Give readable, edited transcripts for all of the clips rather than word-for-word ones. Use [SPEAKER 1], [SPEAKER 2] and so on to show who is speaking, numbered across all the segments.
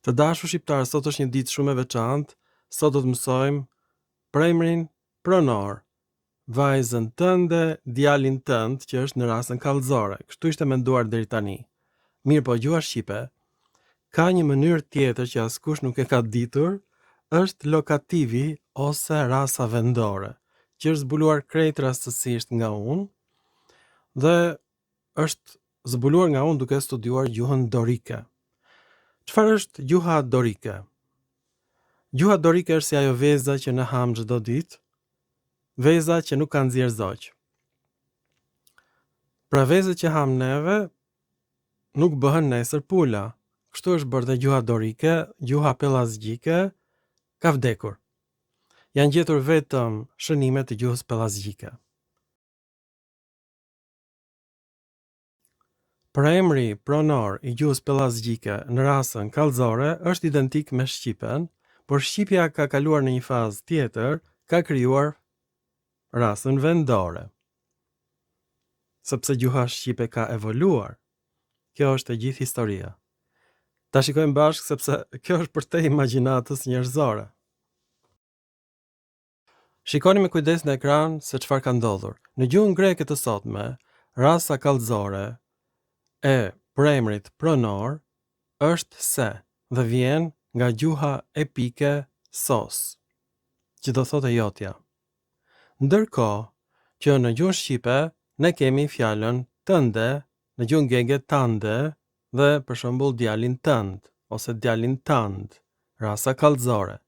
[SPEAKER 1] Të dashur shqiptar, sot është një ditë shumë e veçantë. Sot do të mësojmë premrin pronor, vajzën tënde, djalin tënd, që është në rasën kallëzore. Kështu ishte menduar deri tani. Mirë po, gjuha shqipe ka një mënyrë tjetër që askush nuk e ka ditur, është lokativi ose rasa vendore, që është zbuluar krejt rastësisht nga unë dhe është zbuluar nga unë duke studiuar gjuhën dorike. Çfarë është gjuha dorike? Gjuha dorike është si ajo veza që ne ham çdo ditë, veza që nuk kanë nxjerr zoq. Pra vezët që ham neve nuk bëhen nesër pula. Kështu është bërë dhe gjuha dorike, gjuha pellazgjike ka vdekur. Janë gjetur vetëm shënime të gjuhës pellazgjike. Premri pronor i gjuhës pellazgjike në rasën kallëzore është identik me shqipen, por shqipja ka kaluar në një fazë tjetër, ka krijuar rasën vendore. Sepse gjuha shqipe ka evoluar. Kjo është e gjithë historia. Ta shikojmë bashkë sepse kjo është për te imagjinatës njerëzore. Shikoni me kujdes në ekran se çfarë ka ndodhur. Në gjuhën greke të sotme, rasa kallëzore e premrit pronor është se dhe vjen nga gjuha epike sos, që do thotë jotja. Ndërkohë që në gjuhën shqipe ne kemi fjalën tënde, në gjuhën greke tande dhe për shembull djalin tënd ose djalin tand, rasa kallëzore.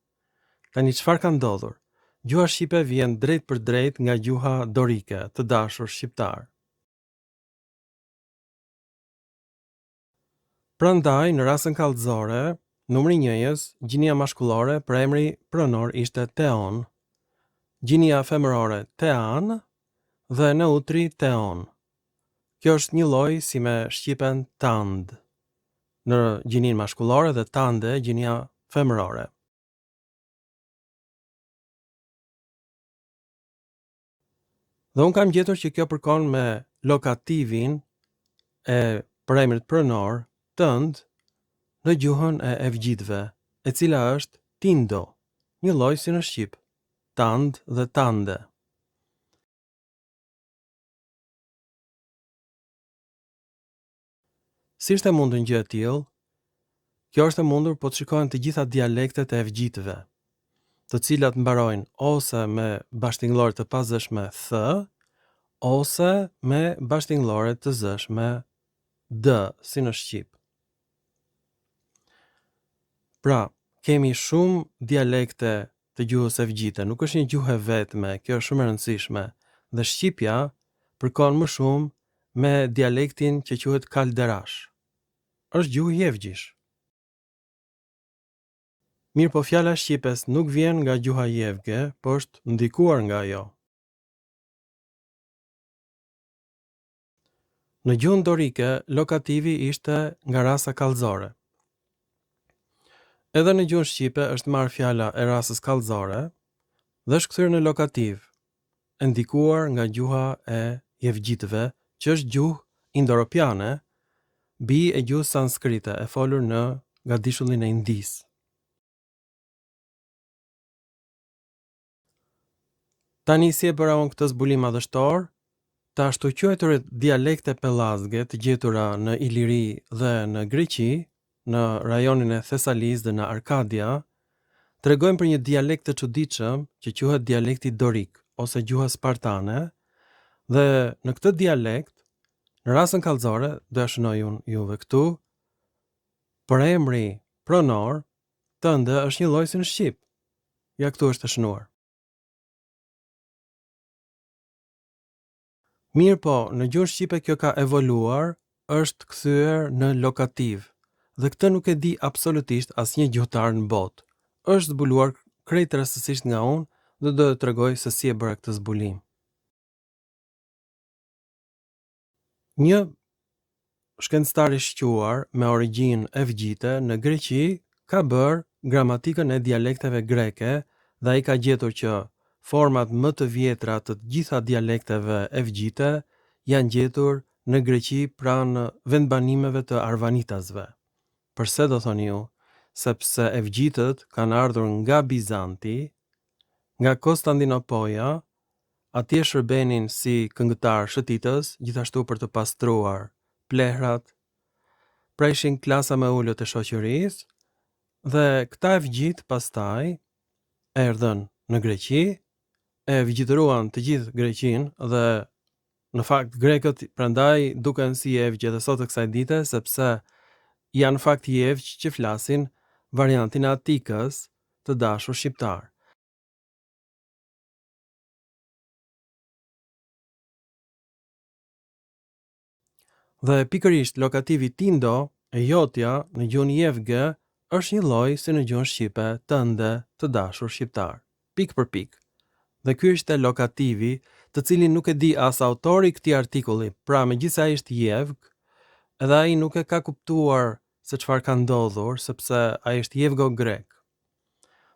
[SPEAKER 1] Tani çfarë ka ndodhur? Gjuha shqipe vjen drejt për drejt nga gjuha dorike, të dashur shqiptar. Prandaj në rasën kallëzore, numri 1-ës, gjinia mashkullore për emri pronor ishte teon, gjinia femërore tean dhe neutri teon. Kjo është një lloj si me shqipen tand në gjinin mashkullore dhe tande gjinia femërore. Dhe unë kam gjetur që kjo përkon me lokativin e premrit pronor tënd në gjuhën e evgjitëve, e cila është tindo, një lloj si në shqip, tand dhe tande. Si është e mundur një gjë e tillë? Kjo është e mundur po të shikohen të gjitha dialektet e evgjitëve, të cilat mbarojnë ose me bashkëtingëllore të pazëshme th, ose me bashkëtingëllore të zëshme d, si në shqip. Pra, kemi shumë dialekte të gjuhës evgjite, nuk është një gjuhë e vetme, kjo është shumë e rëndësishme, dhe shqipja përkon më shumë me dialektin që quhet kalderash. Është gjuhë jevgjish. Mirë po fjala shqipes nuk vjen nga gjuha jevge, po është ndikuar nga ajo. Në gjuhën dorike, lokativi ishte nga rasa kallëzore. Edhe në gjuhën shqipe është marrë fjala e rasës kallëzore dhe është kthyer në lokativ, e ndikuar nga gjuha e jevgjitëve, që është gjuhë indo-europiane, bi e gjuhës sanskrite e folur në Gardishullin e Indisë. Tani si e bëra unë këtë zbulim madhështor, të ashtu quajturit dialekte pellazge të gjetura në Iliri dhe në Greqi, në rajonin e Thesalis dhe në Arkadia, tregojnë për një dialekt të çuditshëm që quhet dialekti dorik ose gjuha spartane, dhe në këtë dialekt, në rasën kallëzore, do ja shënoj unë juve këtu, për emri pronor, tënde është një lloj si në shqip. Ja këtu është e shënuar. Mirë po, në gjuhën shqipe kjo ka evoluar, është kthyer në lokativ, dhe këtë nuk e di absolutisht asnjë gjuhëtar në botë. Është zbuluar krejt rastësisht nga unë dhe do të tregoj se si e bëra këtë zbulim. Një shkencëtar i shquar me origjinë evgjite në Greqi ka bërë gramatikën e dialekteve greke dhe ai ka gjetur që format më të vjetra të gjitha dialekteve evgjite janë gjetur në Greqi pranë vendbanimeve të arvanitasve. Përse do thoni ju? sepse evgjitët kanë ardhur nga Bizanti, nga Konstantinopoja, atje shërbenin si këngëtar shëtitës, gjithashtu për të pastruar plehrat, pra ishin klasa më ullët e shoqërisë, dhe këta evgjit pastaj erdhën në Greqi, e evgjitëruan të gjithë Greqin dhe në fakt grekët prandaj duken si evgj edhe sot të kësaj dite, sepse janë fakt evgj që flasin variantin e atikës të dashur shqiptar. Dhe pikërisht lokativi tindo e jotja në gjuhën jevge është një lloj si në gjuhën shqipe tënde të dashur shqiptar. Pik për pik. Dhe ky është lokativi, të cilin nuk e di as autori i këtij artikulli, pra megjithëse ai është jevg, edhe ai nuk e ka kuptuar se çfarë ka ndodhur, sepse ai është jevgo-grek.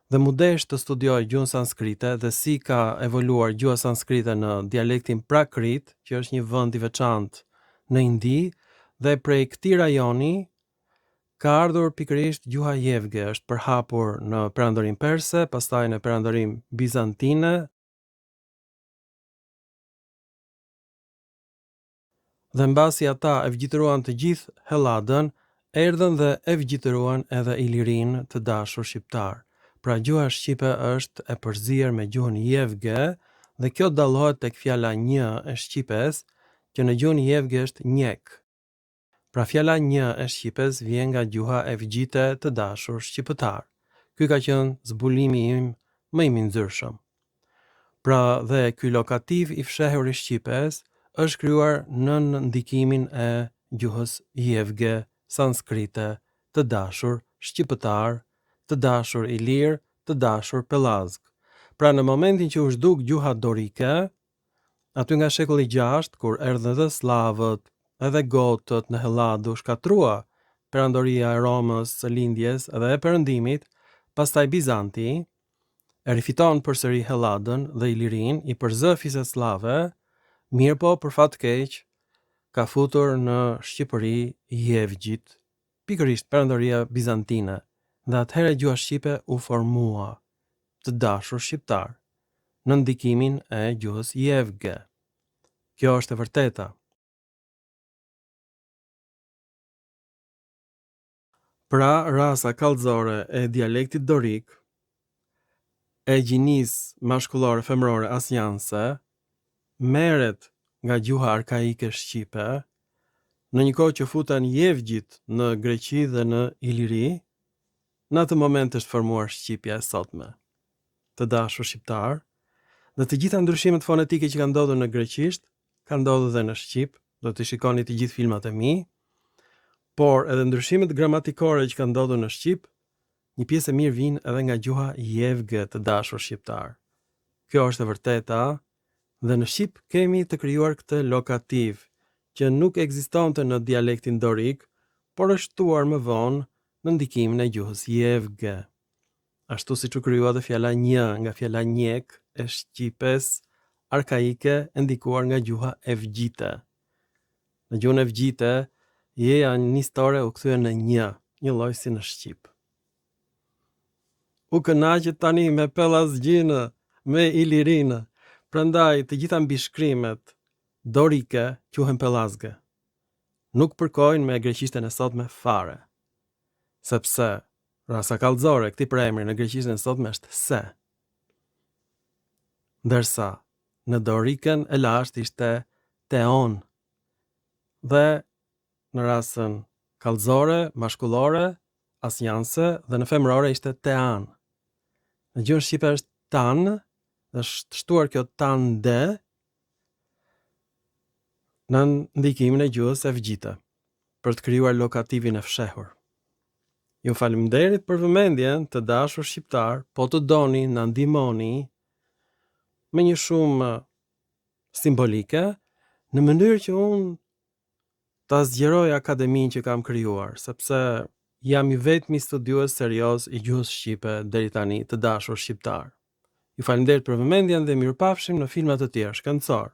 [SPEAKER 1] Dhe mu desh të studioj gjuhën sanskrite dhe si ka evoluar gjuha sanskrite në dialektin prakrit, që është një vend i veçantë në Indi, dhe prej këtij rajoni ka ardhur pikërisht gjuha jevge, është përhapur në perandorin perse, pastaj në perandorin bizantine, dhe mbasi ata evgjitëruan të gjithë Helladën, erdhën dhe evgjitëruan edhe Ilirin të dashur shqiptar. Pra gjuha shqipe është e përzier me gjuhën jevge, dhe kjo dallohet tek fjala një e shqipes, që në gjuhën jevge është njek. Pra fjala një e shqipes vjen nga gjuha evgjite të dashur shqiptar. Ky ka qenë zbulimi im më i minxyrshëm. Pra dhe ky lokativ i fshehur i shqipes është krijuar në ndikimin e gjuhës jevge, sanskrite, të dashur shqiptar, të dashur ilir, të dashur pellazg. Pra në momentin që u zhduk gjuha dorike, aty nga shekulli 6, kur erdhën edhe slavët, edhe gotët në Helladë, u shkatrua perandoria e Romës, së lindjes edhe e perëndimit, pastaj Bizanti e rifiton përsëri Helladën dhe Ilirin i përzë fiset slave, mirë po për fat keq ka futur në Shqipëri jevgjit, pikërisht perandoria bizantine, dhe atëherë gjuha shqipe u formua, të dashur shqiptar, në ndikimin e gjuhës jevge. Kjo është e vërteta. Pra rasa kallëzore e dialektit dorik, e gjinisë mashkullore femrore asnjanse, merret nga gjuha arkaike shqipe, në një kohë që futen jevgjit në Greqi dhe në Iliri, në atë moment është formuar shqipja e sotme. Të dashur shqiptar, dhe të gjitha ndryshimet fonetike që kanë ndodhur në greqisht, kanë ndodhur edhe në shqip, do të shikoni të gjithë filmat e mi, por edhe ndryshimet gramatikore që kanë ndodhur në shqip, një pjesë e mirë vijnë edhe nga gjuha jevge, të dashur shqiptar. Kjo është e vërteta, dhe në shqip kemi të krijuar këtë lokativ, që nuk ekzistonte në dialektin dorik, por është shtuar më vonë në ndikimin e gjuhës jevge. Ashtu siç u krijua dhe fjala një nga fjala njek e shqipes arkaike e ndikuar nga gjuha evgjite. Në gjuhën evgjite, jeja nistore u kthye në një lloj si në shqip. U kënaqet tani me pellazgjinë, me ilirinë, prandaj të gjitha mbishkrimet dorike quhen pellazge. Nuk përkojnë me greqishtën e sotme fare, sepse rasa kallëzore këtij emri në greqishtën e sotme është se. Ndërsa në doriken e lashtë ishte teon. Dhe në rasën kallëzore, mashkullore, asnjanse, dhe në femrore ishte tean. Në gjuhën shqipe është tan, dhe është shtuar kjo tan de në ndikimin e gjuhës evgjite, për të krijuar lokativin e fshehur. Ju faleminderit për vëmendjen, të dashur shqiptar, po të doni na ndihmoni me një shumë simbolike, në mënyrë që unë ta zgjeroj akademinë që kam krijuar, sepse jam i vetmi studiues serioz i gjuhës shqipe deri tani, të dashur shqiptar. Ju faleminderit për vëmendjen dhe mirupafshim në filma të tjerë shkencor.